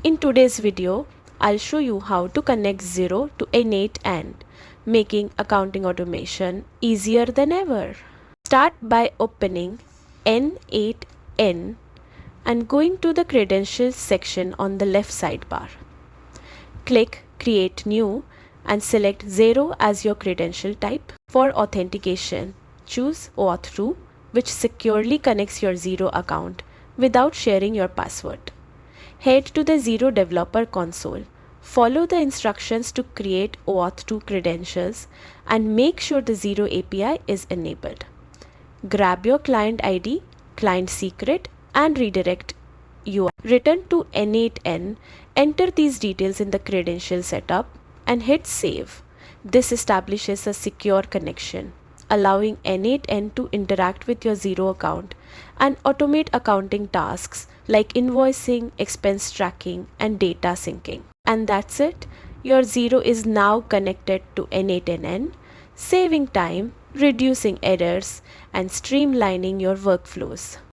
In today's video, I'll show you how to connect Xero to N8N, making accounting automation easier than ever. Start by opening N8N and going to the credentials section on the left sidebar. Click Create New and select Xero as your credential type. For authentication, choose Auth2, which securely connects your Xero account without sharing your password. Head to the Xero Developer Console. Follow the instructions to create Auth2 credentials and make sure the Xero API is enabled. Grab your client ID, client secret, and redirect UI. Return to N8N, enter these details in the credential setup, and hit Save. This establishes a secure connection, allowing N8N to interact with your Xero account and automate accounting tasks like invoicing, expense tracking, and data syncing. And that's it. Your Xero is now connected to N8N, saving time, reducing errors, and streamlining your workflows.